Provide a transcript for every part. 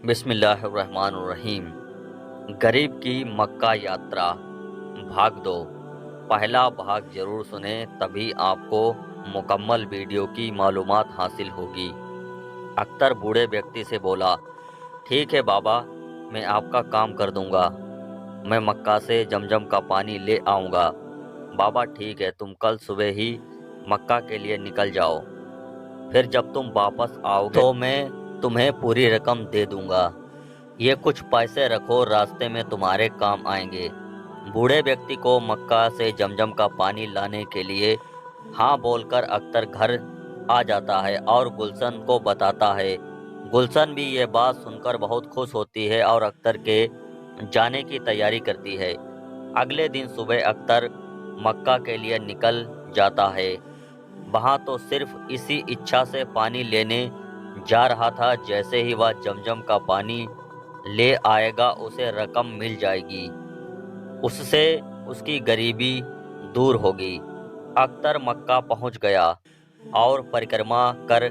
बिस्मिल्लाहिर्रहमानिर्रहीम। गरीब की मक्का यात्रा भाग 2। पहला भाग जरूर सुने, तभी आपको मुकम्मल वीडियो की मालूमात हासिल होगी। अख्तर बूढ़े व्यक्ति से बोला, ठीक है बाबा, मैं आपका काम कर दूंगा। मैं मक्का से जमजम का पानी ले आऊंगा। बाबा ठीक है, तुम कल सुबह ही मक्का के लिए निकल जाओ। फिर जब तुम वापस आओगे तो मैं तुम्हें पूरी रकम दे दूंगा। ये कुछ पैसे रखो, रास्ते में तुम्हारे काम आएंगे। बूढ़े व्यक्ति को मक्का से जमजम का पानी लाने के लिए हाँ बोलकर अख्तर घर आ जाता है और गुलशन को बताता है। गुलशन भी ये बात सुनकर बहुत खुश होती है और अख्तर के जाने की तैयारी करती है। अगले दिन सुबह अख्तर मक्का के लिए निकल जाता है। वहाँ तो सिर्फ इसी इच्छा से पानी लेने जा रहा था, जैसे ही वह जमजम का पानी ले आएगा उसे रकम मिल जाएगी। उससे उसकी गरीबी दूर होगी। अख्तर मक्का पहुंच गया और परिक्रमा कर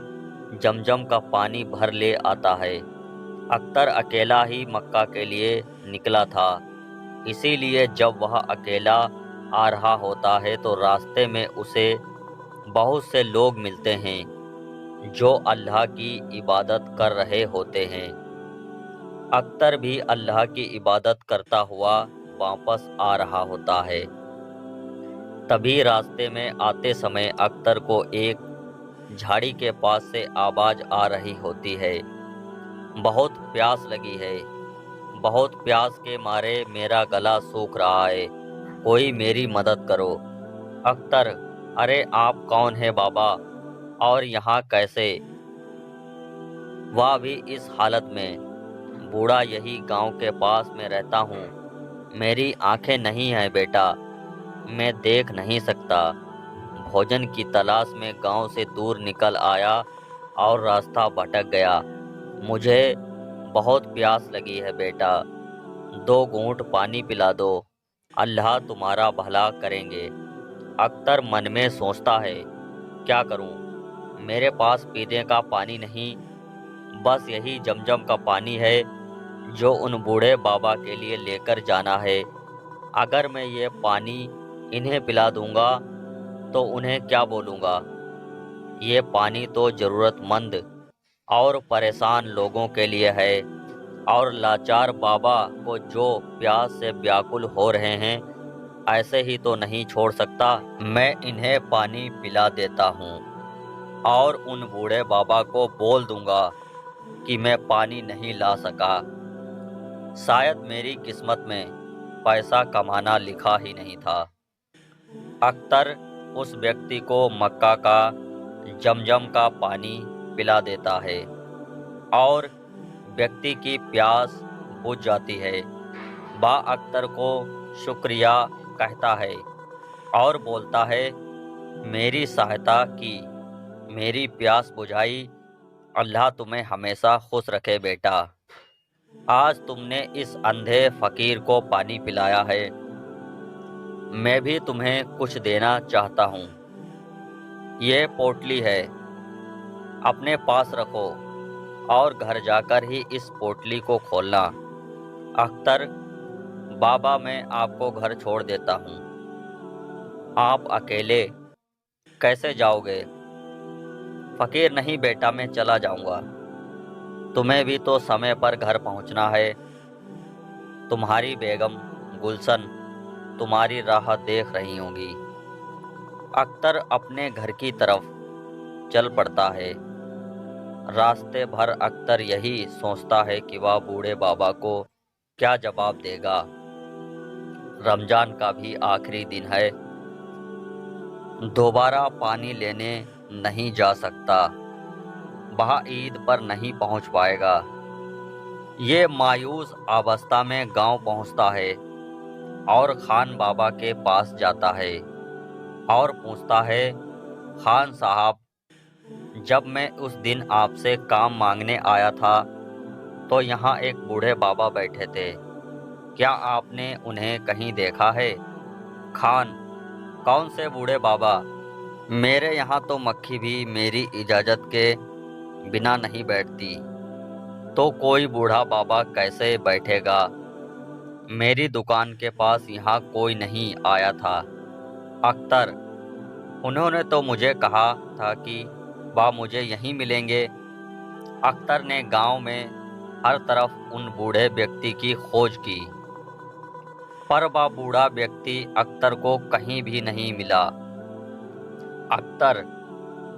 जमजम का पानी भर ले आता है। अख्तर अकेला ही मक्का के लिए निकला था, इसीलिए जब वह अकेला आ रहा होता है तो रास्ते में उसे बहुत से लोग मिलते हैं जो अल्लाह की इबादत कर रहे होते हैं। अख्तर भी अल्लाह की इबादत करता हुआ वापस आ रहा होता है। तभी रास्ते में आते समय अख्तर को एक झाड़ी के पास से आवाज आ रही होती है, बहुत प्यास लगी है, बहुत प्यास के मारे मेरा गला सूख रहा है, कोई मेरी मदद करो। अख्तर, अरे आप कौन है बाबा, और यहाँ कैसे? वह भी इस हालत में? बूढ़ा, यही गांव के पास में रहता हूँ, मेरी आंखें नहीं हैं बेटा, मैं देख नहीं सकता। भोजन की तलाश में गांव से दूर निकल आया और रास्ता भटक गया। मुझे बहुत प्यास लगी है बेटा, 2 घूंट पानी पिला दो, अल्लाह तुम्हारा भला करेंगे। अख्तर मन में सोचता है, क्या करूं, मेरे पास पीने का पानी नहीं, बस यही जमजम का पानी है जो उन बूढ़े बाबा के लिए लेकर जाना है। अगर मैं ये पानी इन्हें पिला दूंगा तो उन्हें क्या बोलूँगा? ये पानी तो ज़रूरतमंद और परेशान लोगों के लिए है, और लाचार बाबा को जो प्यास से व्याकुल हो रहे हैं ऐसे ही तो नहीं छोड़ सकता। मैं इन्हें पानी पिला देता हूँ और उन बूढ़े बाबा को बोल दूंगा कि मैं पानी नहीं ला सका। शायद मेरी किस्मत में पैसा कमाना लिखा ही नहीं था। अख्तर उस व्यक्ति को मक्का का जमजम का पानी पिला देता है और व्यक्ति की प्यास बुझ जाती है। वह अख्तर को शुक्रिया कहता है और बोलता है, मेरी सहायता की, मेरी प्यास बुझाई, अल्लाह तुम्हें हमेशा खुश रखे बेटा। आज तुमने इस अंधे फकीर को पानी पिलाया है, मैं भी तुम्हें कुछ देना चाहता हूँ। ये पोटली है, अपने पास रखो और घर जाकर ही इस पोटली को खोलना। अख्तर, बाबा मैं आपको घर छोड़ देता हूँ, आप अकेले कैसे जाओगे? फकीर, नहीं बेटा, मैं चला जाऊंगा, तुम्हें भी तो समय पर घर पहुंचना है। तुम्हारी बेगम गुलशन तुम्हारी राह देख रही होगी। अख्तर अपने घर की तरफ चल पड़ता है। रास्ते भर अख्तर यही सोचता है कि वह बूढ़े बाबा को क्या जवाब देगा। रमजान का भी आखिरी दिन है, दोबारा पानी लेने नहीं जा सकता, वह ईद पर नहीं पहुंच पाएगा। ये मायूस अवस्था में गांव पहुंचता है और खान बाबा के पास जाता है और पूछता है, खान साहब, जब मैं उस दिन आपसे काम मांगने आया था तो यहाँ एक बूढ़े बाबा बैठे थे, क्या आपने उन्हें कहीं देखा है? खान, कौन से बूढ़े बाबा? मेरे यहाँ तो मक्खी भी मेरी इजाज़त के बिना नहीं बैठती। तो कोई बूढ़ा बाबा कैसे बैठेगा? मेरी दुकान के पास यहाँ कोई नहीं आया था। अख्तर, उन्होंने तो मुझे कहा था कि वह मुझे यहीं मिलेंगे। अख्तर ने गांव में हर तरफ उन बूढ़े व्यक्ति की खोज की, पर वह बूढ़ा व्यक्ति अख्तर को कहीं भी नहीं मिला। अख्तर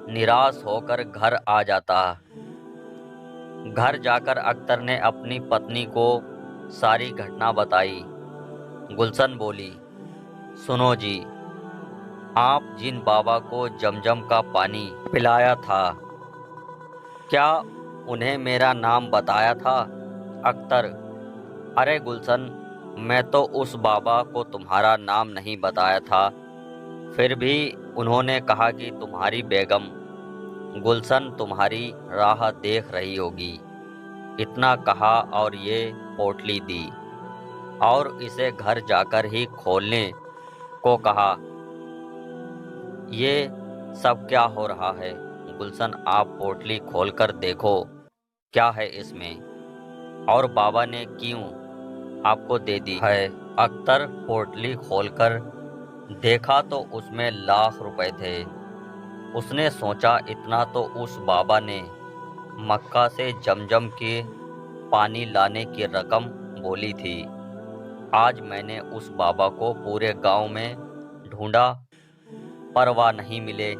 निराश होकर घर आ जाता। घर जाकर अख्तर ने अपनी पत्नी को सारी घटना बताई। गुलशन बोली, सुनो जी, आप जिन बाबा को जमजम का पानी पिलाया था, क्या उन्हें मेरा नाम बताया था? अख्तर, अरे गुलशन, मैं तो उस बाबा को तुम्हारा नाम नहीं बताया था, फिर भी उन्होंने कहा कि तुम्हारी बेगम गुलशन तुम्हारी राह देख रही होगी। इतना कहा और ये पोटली दी और इसे घर जाकर ही खोलने को कहा। ये सब क्या हो रहा है? गुलशन, आप पोटली खोलकर देखो क्या है इसमें, और बाबा ने क्यों आपको दे दी है। अख्तर पोटली खोलकर देखा तो उसमें लाख रुपए थे। उसने सोचा इतना तो उस बाबा ने मक्का से जमजम के पानी लाने की रकम बोली थी। आज मैंने उस बाबा को पूरे गांव में ढूंढा, पर वह नहीं मिले।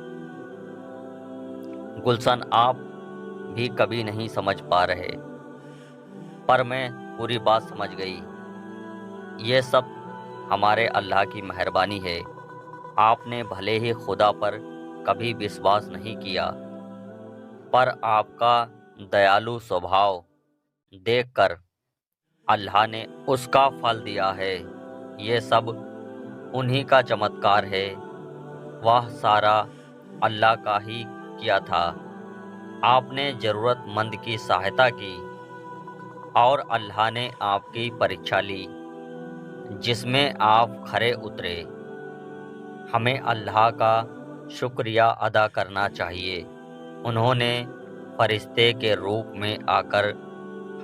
गुलशन, आप भी कभी नहीं समझ पा रहे, पर मैं पूरी बात समझ गई। ये सब हमारे अल्लाह की मेहरबानी है। आपने भले ही खुदा पर कभी विश्वास नहीं किया, पर आपका दयालु स्वभाव देखकर अल्लाह ने उसका फल दिया है। ये सब उन्हीं का चमत्कार है। वह सारा अल्लाह का ही किया था। आपने ज़रूरतमंद की सहायता की और अल्लाह ने आपकी परीक्षा ली, जिसमें आप खरे उतरे। हमें अल्लाह का शुक्रिया अदा करना चाहिए। उन्होंने फरिश्ते के रूप में आकर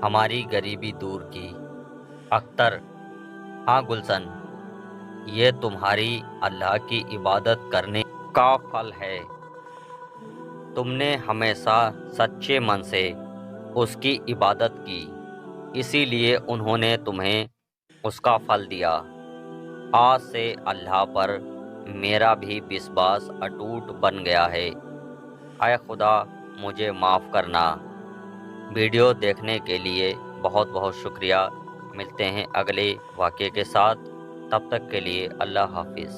हमारी गरीबी दूर की। अख्तर, हाँ गुलशन, ये तुम्हारी अल्लाह की इबादत करने का फल है। तुमने हमेशा सच्चे मन से उसकी इबादत की, इसीलिए उन्होंने तुम्हें उसका फल दिया। आज से अल्लाह पर मेरा भी विश्वास अटूट बन गया है। आए खुदा, मुझे माफ़ करना। वीडियो देखने के लिए बहुत बहुत शुक्रिया। मिलते हैं अगले वाक़े के साथ। तब तक के लिए अल्लाह हाफिज़।